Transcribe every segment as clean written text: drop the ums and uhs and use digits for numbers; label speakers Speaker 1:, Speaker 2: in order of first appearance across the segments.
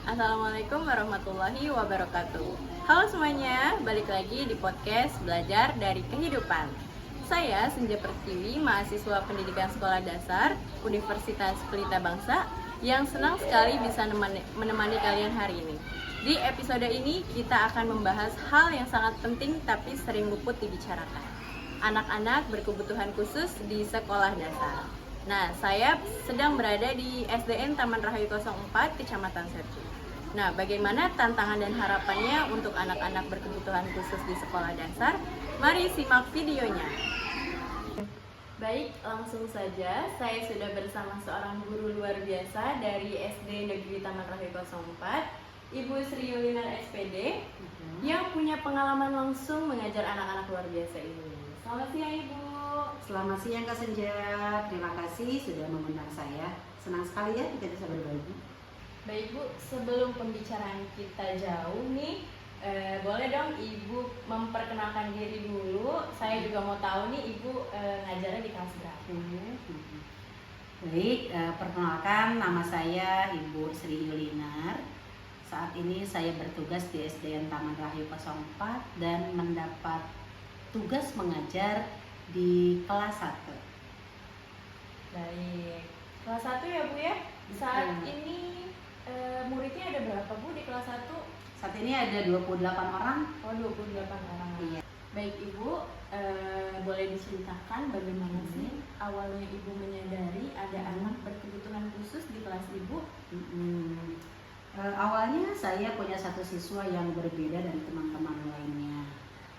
Speaker 1: Assalamualaikum warahmatullahi wabarakatuh. Halo semuanya, balik lagi di podcast Belajar dari Kehidupan. Saya Senja Pertiwi, mahasiswa pendidikan sekolah dasar Universitas Pelita Bangsa yang senang sekali bisa menemani kalian hari ini. Di episode ini kita akan membahas hal yang sangat penting tapi sering luput dibicarakan. Anak-anak berkebutuhan khusus di sekolah dasar. Nah, saya sedang berada di SDN Taman Rahayu 04, Kecamatan Sercu. Nah, bagaimana tantangan dan harapannya untuk anak-anak berkebutuhan khusus di sekolah dasar? Mari simak videonya. Baik, langsung saja. Saya sudah bersama seorang guru luar biasa dari SD Negeri Taman Rahayu 04, Ibu Sri Yulinar SPD, yang punya pengalaman langsung mengajar anak-anak luar biasa ini. Selamat siang, Ibu.
Speaker 2: Selamat siang Kak Senja, terima kasih sudah mengundang saya. Senang sekali ya kita bisa berbagi.
Speaker 1: Baik Bu, sebelum pembicaraan kita jauh nih, boleh dong Ibu memperkenalkan diri dulu. Saya juga mau tahu nih Ibu ngajarnya di kelas berapa.
Speaker 2: Baik, perkenalkan nama saya Ibu Sri Yulinar. Saat ini saya bertugas di SDN Taman Rahayu 04 dan mendapat tugas mengajar di kelas 1.
Speaker 1: Baik, kelas 1 ya Bu ya. Saat ini muridnya ada berapa Bu di kelas 1?
Speaker 2: Saat ini ada 28 orang.
Speaker 1: Oh, 28 orang.
Speaker 2: Iya.
Speaker 1: Baik Ibu, boleh diceritakan bagaimana sih awalnya Ibu menyadari ada anak berkebutuhan khusus di kelas Ibu?
Speaker 2: Awalnya saya punya satu siswa yang berbeda dari teman-teman lainnya.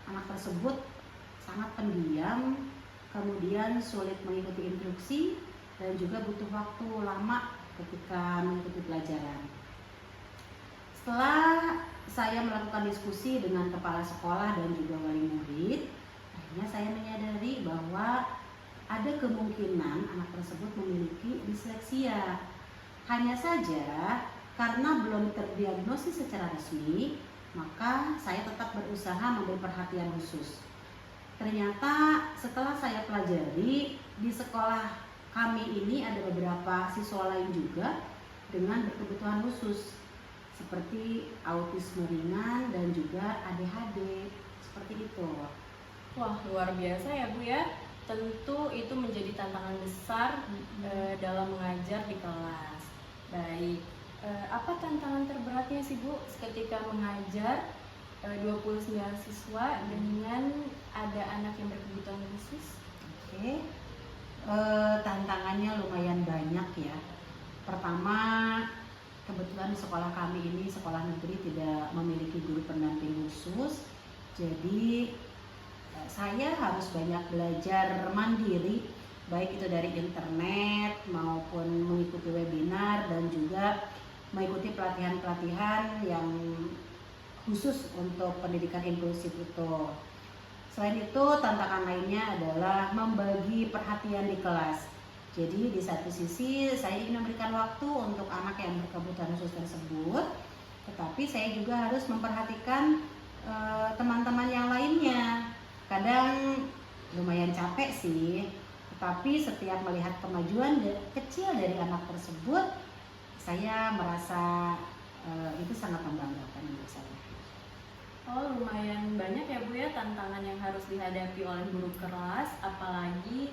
Speaker 2: Anak tersebut sangat pendiam, kemudian sulit mengikuti instruksi dan juga butuh waktu lama ketika mengikuti pelajaran. Setelah saya melakukan diskusi dengan kepala sekolah dan juga wali murid, akhirnya saya menyadari bahwa ada kemungkinan anak tersebut memiliki disleksia. Hanya saja karena belum terdiagnosis secara resmi, maka saya tetap berusaha memberi perhatian khusus. Ternyata setelah saya pelajari, di sekolah kami ini ada beberapa siswa lain juga dengan berkebutuhan khusus seperti autisme ringan dan juga ADHD, seperti itu.
Speaker 1: Wah, luar biasa ya Bu ya. Tentu itu menjadi tantangan besar dalam mengajar di kelas. Baik, apa tantangan terberatnya sih Bu ketika mengajar 29 siswa dengan ada anak yang berkebutuhan khusus?
Speaker 2: Oke. Tantangannya lumayan banyak ya. Pertama, kebetulan sekolah kami ini sekolah negeri tidak memiliki guru pendamping khusus. Jadi saya harus banyak belajar mandiri, baik itu dari internet maupun mengikuti webinar dan juga mengikuti pelatihan-pelatihan yang khusus untuk pendidikan inklusif itu. Selain itu, tantangan lainnya adalah membagi perhatian di kelas. Jadi di satu sisi saya ingin memberikan waktu untuk anak yang berkebutuhan khusus tersebut, tetapi saya juga harus memperhatikan teman-teman yang lainnya. Kadang lumayan capek sih, tetapi setiap melihat kemajuan kecil dari anak tersebut, saya merasa itu sangat membanggakan untuk saya.
Speaker 1: Oh, lumayan banyak ya Bu ya tantangan yang harus dihadapi oleh guru kelas, apalagi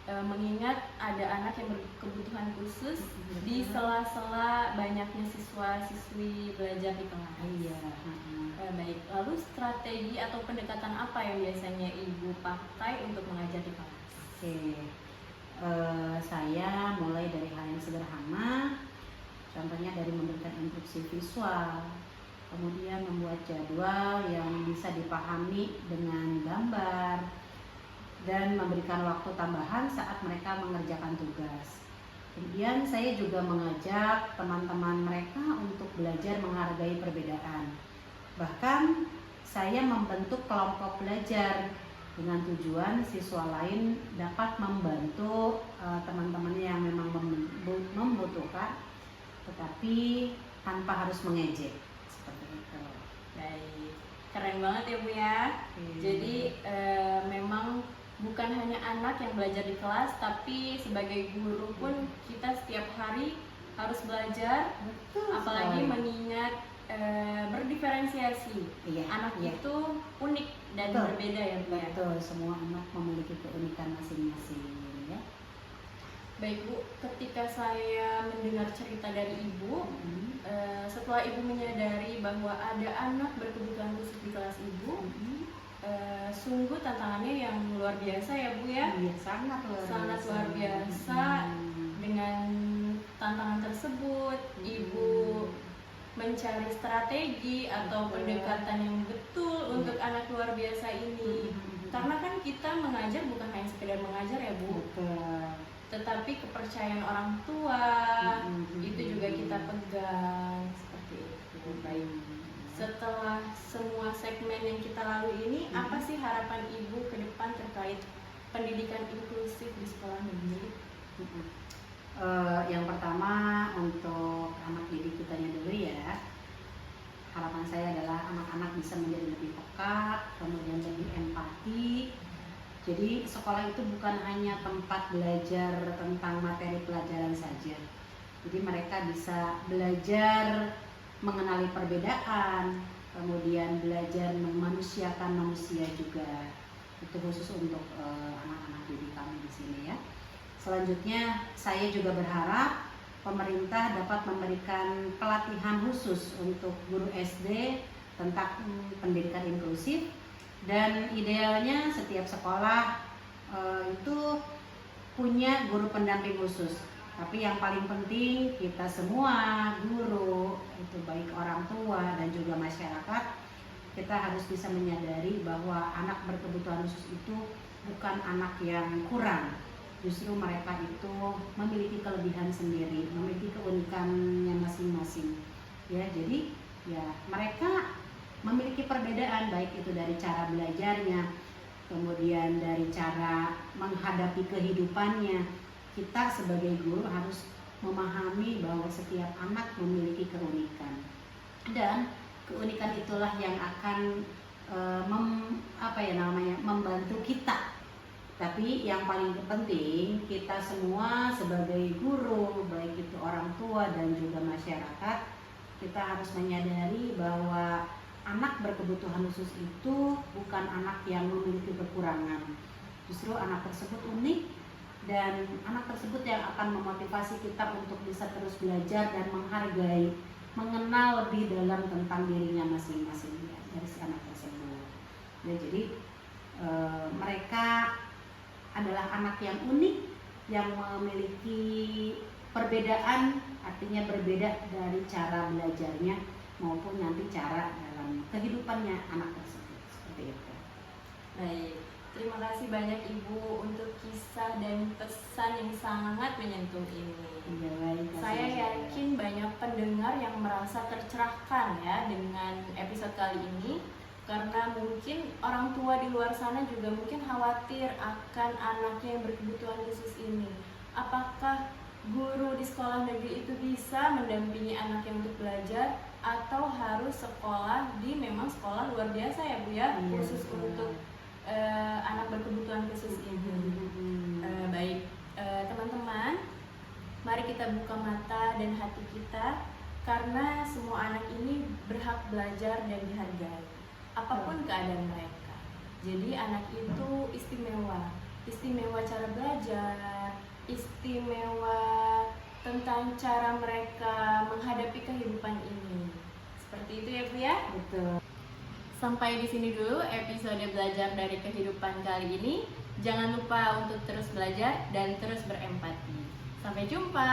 Speaker 1: mengingat ada anak yang berkebutuhan khusus di sela-sela banyaknya siswa-siswi belajar di kelas.
Speaker 2: Iya.
Speaker 1: Baik, lalu strategi atau pendekatan apa yang biasanya Ibu pakai untuk mengajar di kelas?
Speaker 2: Oke, saya mulai dari hal yang sederhana, contohnya dari memberikan instruksi visual, kemudian membuat jadwal yang bisa dipahami dengan gambar, dan memberikan waktu tambahan saat mereka mengerjakan tugas. Kemudian saya juga mengajak teman-teman mereka untuk belajar menghargai perbedaan. Bahkan saya membentuk kelompok belajar dengan tujuan siswa lain dapat membantu teman-teman yang memang membutuhkan, tetapi tanpa harus mengejek.
Speaker 1: Baik, keren banget ya Bu ya. Jadi memang bukan hanya anak yang belajar di kelas, tapi sebagai guru pun kita setiap hari harus belajar.
Speaker 2: Betul
Speaker 1: apalagi
Speaker 2: sekali.
Speaker 1: mengingat berdiferensiasi.
Speaker 2: Iya,
Speaker 1: Anak
Speaker 2: iya.
Speaker 1: itu unik dan
Speaker 2: Betul.
Speaker 1: berbeda ya Bu ya.
Speaker 2: Betul, semua anak memiliki keunikan masing-masing ya.
Speaker 1: Baik Bu, ketika saya mendengar cerita dari Ibu, setelah Ibu menyadari bahwa ada anak berkebutuhan khusus di kelas Ibu, sungguh tantangannya yang luar biasa ya Bu ya.
Speaker 2: Iya, sangat
Speaker 1: luar biasa. Dengan tantangan tersebut, Ibu mencari strategi atau pendekatan yang betul untuk anak luar biasa ini. Karena kan kita mengajar bukan hanya sekedar mengajar ya Bu, tetapi kepercayaan orang tua itu juga kita pegang seperti itu. Baik. Setelah semua segmen yang kita lalui ini, apa sih harapan Ibu ke depan terkait pendidikan inklusif di sekolah negeri?
Speaker 2: Yang pertama untuk anak didik kitanya dulu ya. Harapan saya adalah anak-anak bisa menjadi lebih peka, kemudian lebih empati. Jadi sekolah itu bukan hanya tempat belajar tentang materi pelajaran saja. Jadi mereka bisa belajar mengenali perbedaan, kemudian belajar memanusiakan manusia juga. Itu khusus untuk anak-anak didik kami di sini ya. Selanjutnya saya juga berharap pemerintah dapat memberikan pelatihan khusus untuk guru SD tentang pendidikan inklusif, dan idealnya setiap sekolah itu punya guru pendamping khusus. Tapi yang paling penting kita semua guru, itu baik orang tua dan juga masyarakat, kita harus bisa menyadari bahwa anak berkebutuhan khusus itu bukan anak yang kurang. Justru mereka itu memiliki kelebihan sendiri, memiliki keunikannya masing-masing. Ya, jadi ya mereka memiliki perbedaan, baik itu dari cara belajarnya, kemudian dari cara menghadapi kehidupannya. Kita sebagai guru harus memahami bahwa setiap anak memiliki keunikan, dan keunikan itulah yang akan membantu kita. Tapi yang paling penting kita semua sebagai guru, baik itu orang tua dan juga masyarakat, kita harus menyadari bahwa anak berkebutuhan khusus itu bukan anak yang memiliki kekurangan. Justru anak tersebut unik, dan anak tersebut yang akan memotivasi kita untuk bisa terus belajar dan menghargai, mengenal lebih dalam tentang dirinya masing-masing ya, dari si anak tersebut. Ya, jadi mereka adalah anak yang unik, yang memiliki perbedaan, artinya berbeda dari cara belajarnya maupun nanti cara dalam kehidupannya anak tersebut, seperti itu.
Speaker 1: Baik, terima kasih banyak Ibu untuk kisah dan pesan yang sangat menyentuh ini.
Speaker 2: Ya, baik,
Speaker 1: saya yakin banyak pendengar yang merasa tercerahkan ya dengan episode kali ini, karena mungkin orang tua di luar sana juga mungkin khawatir akan anaknya yang berkebutuhan khusus ini. Apakah guru di sekolah negeri itu bisa mendampingi anaknya untuk belajar, atau harus sekolah di memang sekolah luar biasa ya Bu ya, khusus untuk anak berkebutuhan khusus ini. Baik, teman-teman, mari kita buka mata dan hati kita, karena semua anak ini berhak belajar dan dihargai apapun keadaan mereka. Jadi anak itu istimewa, istimewa cara belajar, istimewa tentang cara mereka menghadapi kehidupan ini. Seperti itu ya Bu ya?
Speaker 2: Betul.
Speaker 1: Sampai di sini dulu episode belajar dari kehidupan kali ini. Jangan lupa untuk terus belajar dan terus berempati. Sampai jumpa.